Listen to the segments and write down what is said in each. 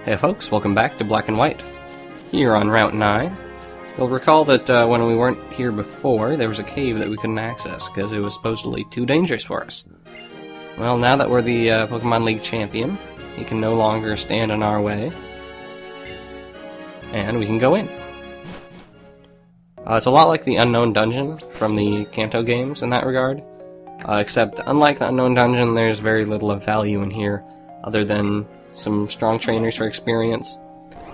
Hey folks, welcome back to Black and White. Here on Route 9. You'll recall that when we weren't here before, there was a cave that we couldn't access because it was supposedly too dangerous for us. Well, now that we're the Pokemon League champion, he can no longer stand in our way. And we can go in. It's a lot like the Unknown Dungeon from the Kanto games in that regard. Except, unlike the Unknown Dungeon, there's very little of value in here, other than some strong trainers for experience,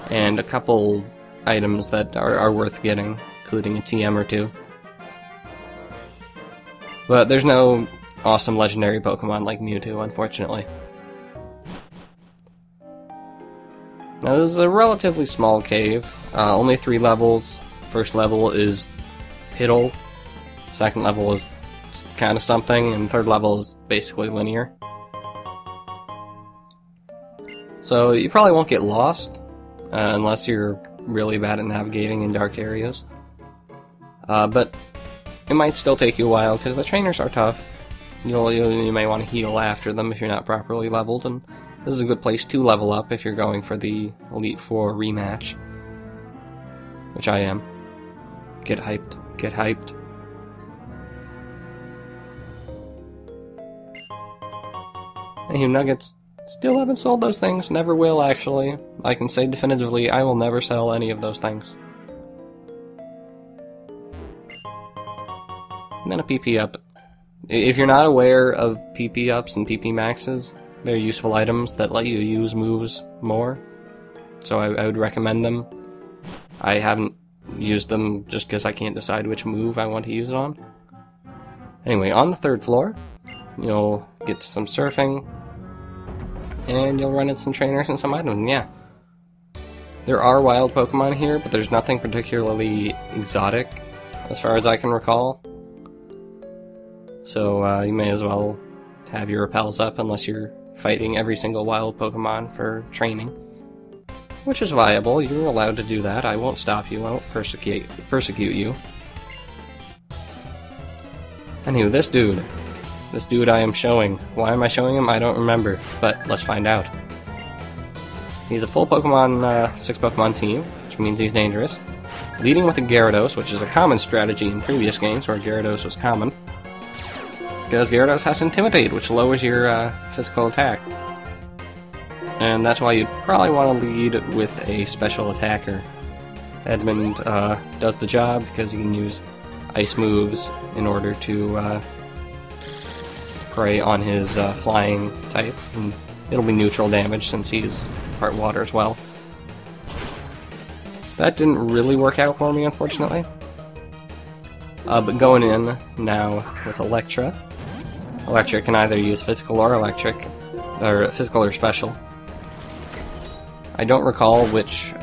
and a couple items that are worth getting, including a TM or two. But there's no awesome legendary Pokemon like Mewtwo, unfortunately. Now this is a relatively small cave, only 3 levels. First level is Piddle, second level is kind of something, and third level is basically linear. So you probably won't get lost, unless you're really bad at navigating in dark areas. But it might still take you a while, because the trainers are tough. You may want to heal after them if you're not properly leveled, and this is a good place to level up if you're going for the Elite Four rematch. Which I am. Get hyped. Get hyped. Hey, Nuggets. Still haven't sold those things. Never will, actually. I can say definitively, I will never sell any of those things. And then a PP up. If you're not aware of PP ups and PP maxes, they're useful items that let you use moves more. So I would recommend them. I haven't used them just because I can't decide which move I want to use it on. Anyway, on the 3rd floor, you'll get some surfing. And you'll run into some trainers and some items, yeah. There are wild Pokemon here, but there's nothing particularly exotic, as far as I can recall. So you may as well have your repels up unless you're fighting every single wild Pokemon for training. Which is viable, you're allowed to do that, I won't stop you, I won't persecute you. Anywho, this dude I am showing. Why am I showing him? I don't remember, but let's find out. He's a full Pokemon, 6 Pokemon team, which means he's dangerous. Leading with a Gyarados, which is a common strategy in previous games where Gyarados was common. Because Gyarados has Intimidate, which lowers your physical attack. And that's why you'd probably want to lead with a special attacker. Edmund does the job because he can use ice moves in order to prey on his flying type, and it'll be neutral damage since he's part water as well. That didn't really work out for me, unfortunately. But going in now with Electra. Electra can either use physical or electric, or physical or special. I don't recall which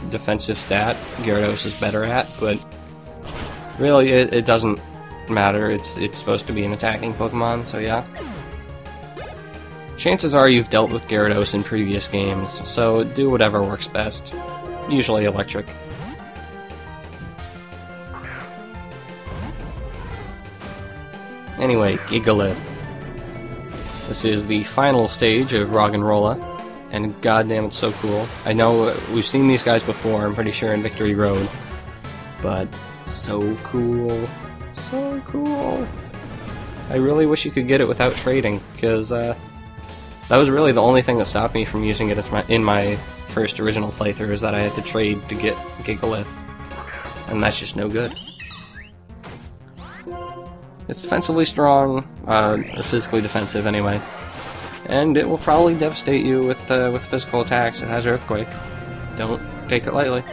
defensive stat Gyarados is better at, but really it doesn't matter, it's supposed to be an attacking Pokemon, so yeah. Chances are you've dealt with Gyarados in previous games, so do whatever works best. Usually electric. Anyway, Gigalith. This is the final stage of Roggenrola, and goddamn it's so cool. I know we've seen these guys before, I'm pretty sure in Victory Road, but so cool. So cool. I really wish you could get it without trading, because that was really the only thing that stopped me from using it in my first original playthrough, is that I had to trade to get Gigalith. And that's just no good. It's defensively strong, or physically defensive anyway. And it will probably devastate you with physical attacks. It has Earthquake. Don't take it lightly.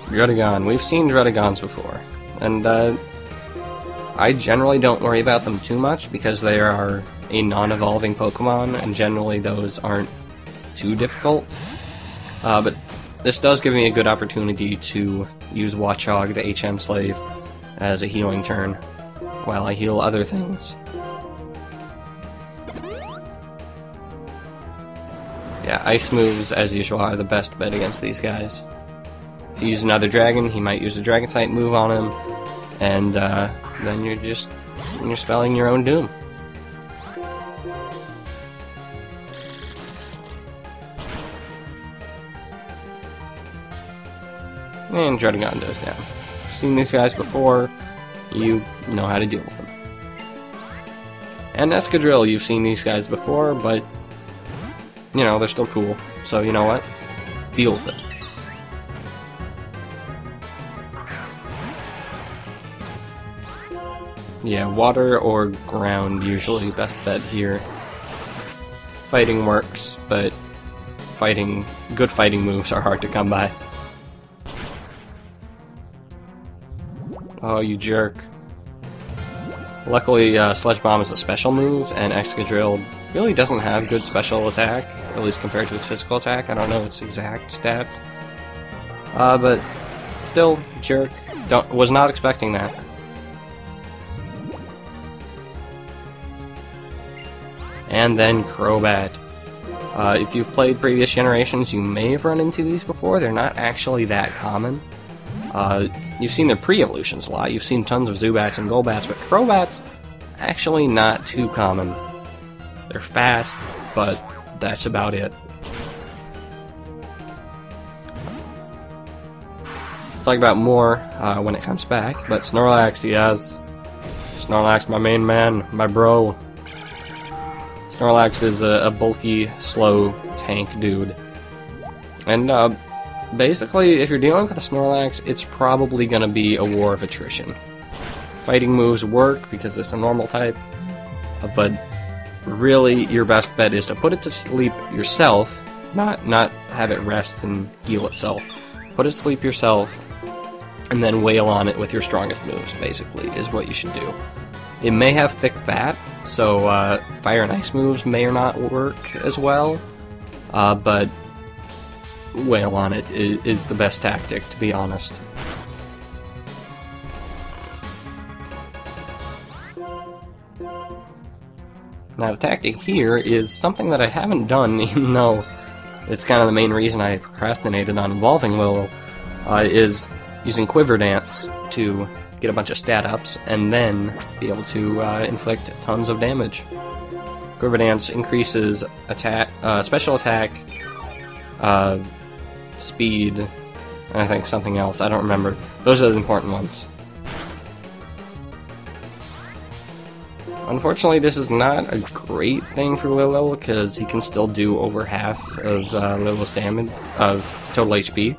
Druddigon. We've seen Druddagons before, and I generally don't worry about them too much because they are a non-evolving Pokemon, and generally those aren't too difficult. But this does give me a good opportunity to use Watchog, the HM Slave, as a healing turn, while I heal other things. Yeah, ice moves, as usual, are the best bet against these guys. If you use another dragon, he might use a dragon type move on him, and then you're spelling your own doom. And Dredagon goes down. You've seen these guys before, you know how to deal with them. And Escadrille, you've seen these guys before, but, you know, they're still cool. So, you know what? Deal with it. Yeah, water or ground, usually best bet here. Fighting works, but good fighting moves are hard to come by. Oh, you jerk. Luckily, Sledge Bomb is a special move, and Excadrill really doesn't have good special attack, at least compared to its physical attack. I don't know its exact stats. But still, jerk. Was not expecting that. And then Crobat. If you've played previous generations, you may have run into these before. They're not actually that common. You've seen their pre-evolutions a lot. You've seen tons of Zubats and Golbats, but Crobats, actually not too common. They're fast, but that's about it. Talk about more when it comes back, but Snorlax, yes. Snorlax, my main man, my bro. Snorlax is a bulky, slow tank dude. And basically, if you're dealing with a Snorlax, it's probably going to be a war of attrition. Fighting moves work because it's a normal type, but really your best bet is to put it to sleep yourself, not have it rest and heal itself. Put it to sleep yourself, and then wail on it with your strongest moves, basically, is what you should do. It may have thick fat, so fire and ice moves may or not work as well, but wail on it is the best tactic, to be honest. Now the tactic here is something that I haven't done, even though it's kind of the main reason I procrastinated on evolving Lillipup, is using Quiver Dance to get a bunch of stat ups and then be able to inflict tons of damage. Quiver Dance increases attack, special attack, speed, and I think something else, I don't remember. Those are the important ones. Unfortunately, this is not a great thing for Lillipup, because he can still do over half of Lilipup's damage, of total HP.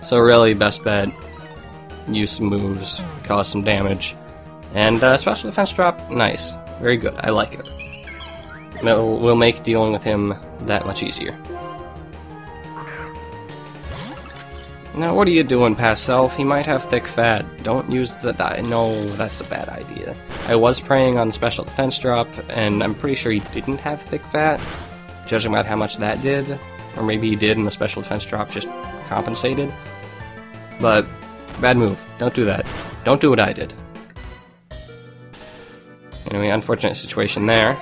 So really, best bet, use some moves, cause some damage, and special defense drop, nice. Very good, I like it. Will make dealing with him that much easier. Now, what are you doing, past self? He might have thick fat. Don't use the die. No, that's a bad idea. I was praying on special defense drop, and I'm pretty sure he didn't have thick fat, judging about how much that did. Or maybe he did, and the special defense drop just compensated. But, bad move. Don't do that. Don't do what I did. Anyway, unfortunate situation there.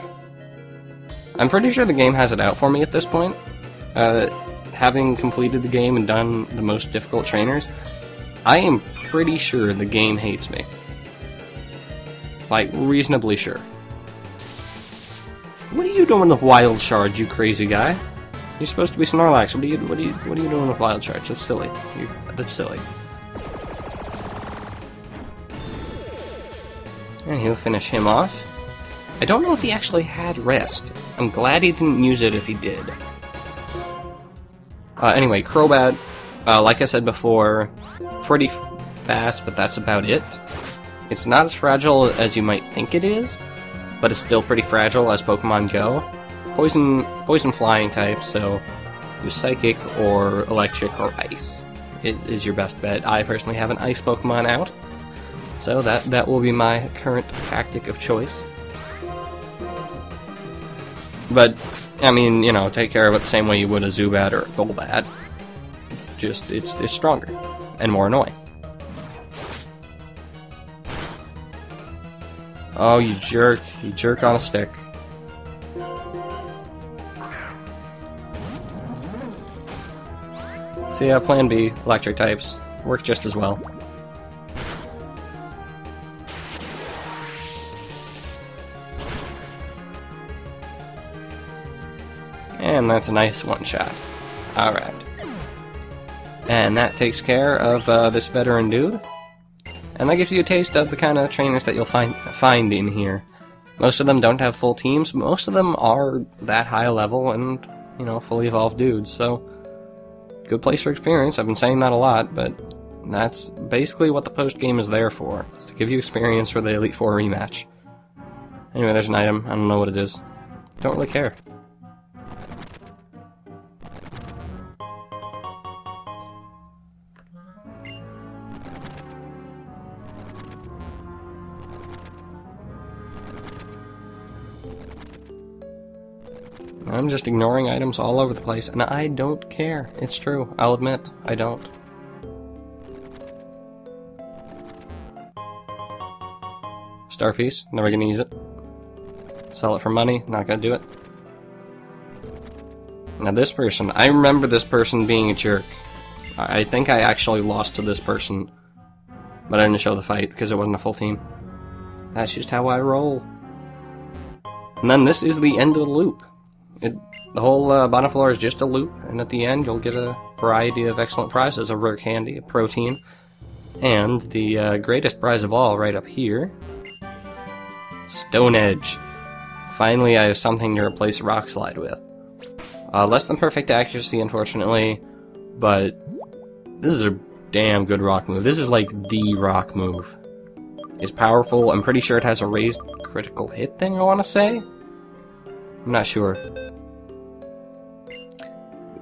I'm pretty sure the game has it out for me at this point. Having completed the game and done the most difficult trainers, I am pretty sure the game hates me. Like, reasonably sure. What are you doing with Wild Charge, you crazy guy? You're supposed to be Snorlax. What are you doing with Wild Charge? That's silly. That's silly. And he'll finish him off. I don't know if he actually had rest. I'm glad he didn't use it if he did. Anyway, Crobat, like I said before, pretty fast, but that's about it. It's not as fragile as you might think it is, but it's still pretty fragile as Pokemon go. Poison flying type, so use Psychic or Electric or Ice is your best bet. I personally have an Ice Pokemon out, so that will be my current tactic of choice. But, I mean, you know, take care of it the same way you would a Zubat or a Golbat. Just, it's stronger and more annoying. Oh, you jerk. You jerk on a stick. So yeah, plan B, electric types, work just as well. And that's a nice one-shot. Alright. And that takes care of this veteran dude. And that gives you a taste of the kind of trainers that you'll find in here. Most of them don't have full teams. Most of them are that high level and, you know, fully evolved dudes. So, good place for experience. I've been saying that a lot, but that's basically what the post-game is there for. It's to give you experience for the Elite Four rematch. Anyway, there's an item. I don't know what it is. Don't really care. I'm just ignoring items all over the place, and I don't care. It's true. I'll admit, I don't. Star piece, never gonna use it. Sell it for money, not gonna do it. Now this person, I remember this person being a jerk. I think I actually lost to this person, but I didn't show the fight because it wasn't a full team. That's just how I roll. And then this is the end of the loop. The whole bottom floor is just a loop, and at the end you'll get a variety of excellent prizes, a rare candy, a protein, and the greatest prize of all right up here, Stone Edge. Finally I have something to replace Rock Slide with. Less than perfect accuracy, unfortunately, but this is a damn good rock move. This is like the rock move. It's powerful. I'm pretty sure it has a raised critical hit thing, I want to say? I'm not sure.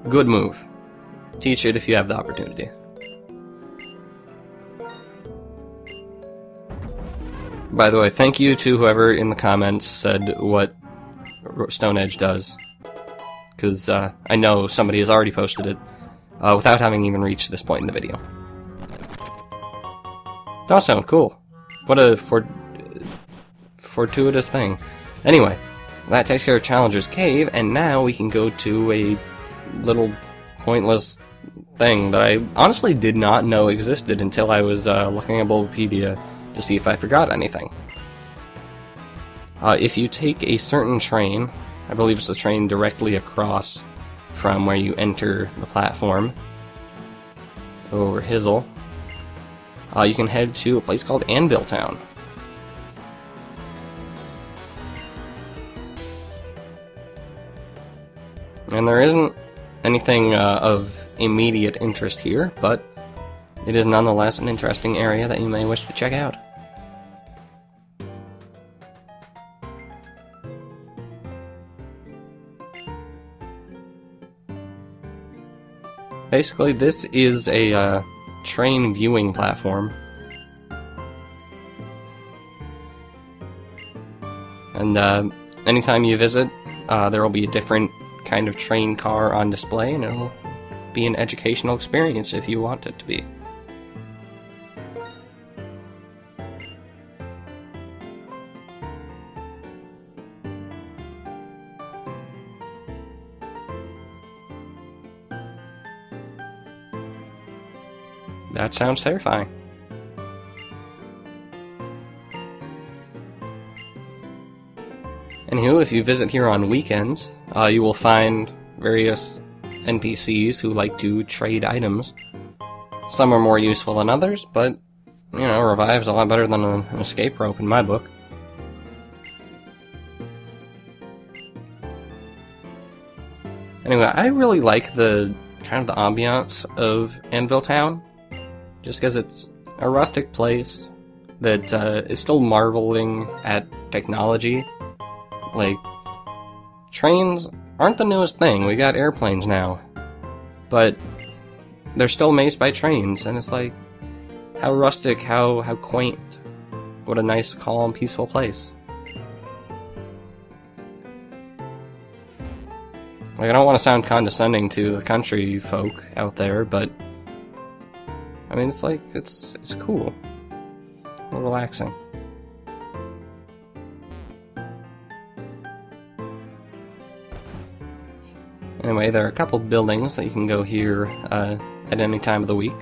Good move. Teach it if you have the opportunity. By the way, thank you to whoever in the comments said what Stone Edge does. Because I know somebody has already posted it without having even reached this point in the video. Awesome, cool. What a fortuitous thing. Anyway, that takes care of Challenger's Cave, and now we can go to a little pointless thing that I honestly did not know existed until I was looking at Bulbapedia to see if I forgot anything. If you take a certain train, I believe it's the train directly across from where you enter the platform, over Hizzle, you can head to a place called Anville Town. And there isn't anything of immediate interest here, but it is nonetheless an interesting area that you may wish to check out. Basically, this is a train viewing platform. And anytime you visit, there will be a different kind of train car on display, and it'll be an educational experience if you want it to be. That sounds terrifying. Anywho, if you visit here on weekends, you will find various NPCs who like to trade items. Some are more useful than others, but, you know, Revive's a lot better than an escape rope in my book. Anyway, I really like the kind of the ambiance of Anvil Town, just because it's a rustic place that is still marveling at technology. Like, trains aren't the newest thing. We got airplanes now, but they're still amazed by trains, and it's like, how rustic, how quaint. What a nice, calm, peaceful place. Like, I don't want to sound condescending to the country folk out there, but I mean, it's like, it's cool. Relaxing. Anyway, there are a couple buildings that you can go here at any time of the week.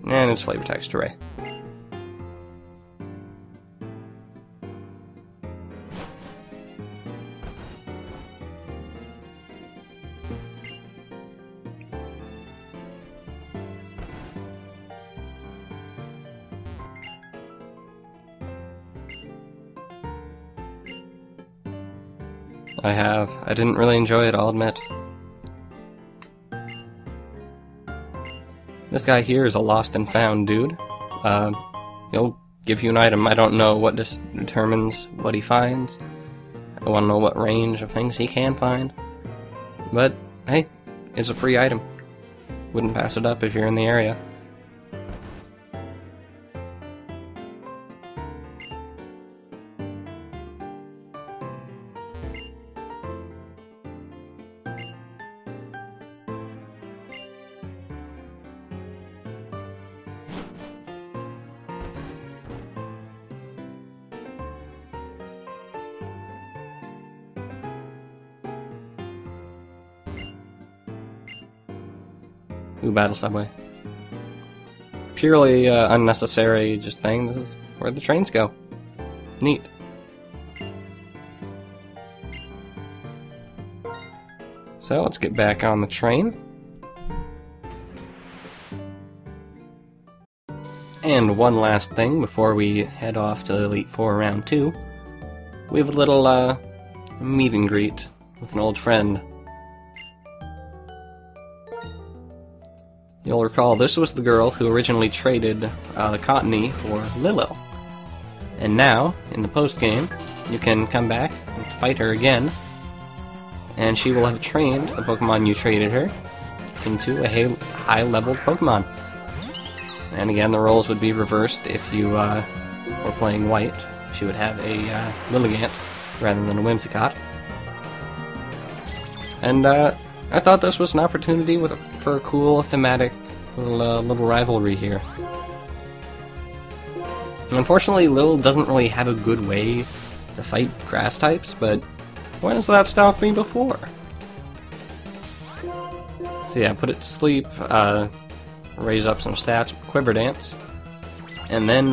And it's flavor text array. I have. I didn't really enjoy it, I'll admit. This guy here is a lost and found dude. He'll give you an item. I don't know what determines what he finds. I want to know what range of things he can find. But, hey, it's a free item. Wouldn't pass it up if you're in the area. Ooh, Battle Subway. Purely unnecessary just thing. This is where the trains go. Neat. So let's get back on the train. And one last thing before we head off to Elite Four Round 2. We have a little meet and greet with an old friend. You'll recall this was the girl who originally traded Cottony for Lillo. And now, in the post-game, you can come back and fight her again, and she will have trained the Pokemon you traded her into a high-leveled Pokemon. And again, the roles would be reversed if you were playing white. She would have a Lilligant rather than a Whimsicott. And I thought this was an opportunity for a cool thematic little rivalry here. Unfortunately, Lil doesn't really have a good way to fight grass types, but when has that stopped me before? So yeah, put it to sleep, raise up some stats with Quiver Dance, and then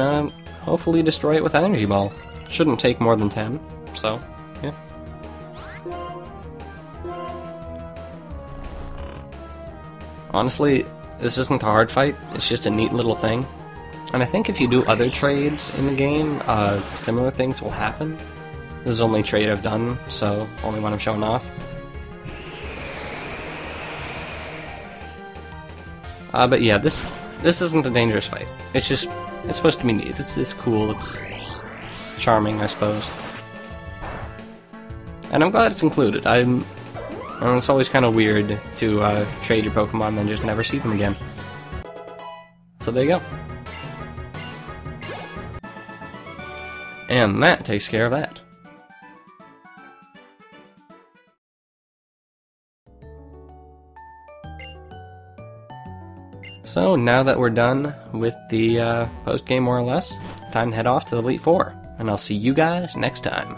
hopefully destroy it with Energy Ball. Shouldn't take more than 10, so yeah. Honestly, this isn't a hard fight, it's just a neat little thing. And I think if you do other trades in the game, similar things will happen. This is the only trade I've done, so only one I'm showing off. But yeah, this isn't a dangerous fight. It's supposed to be neat. It's cool, it's charming, I suppose. And I'm glad it's included. It's always kind of weird to trade your Pokemon and then just never see them again. So there you go. And that takes care of that. So now that we're done with the post-game more or less, time to head off to the Elite Four. And I'll see you guys next time.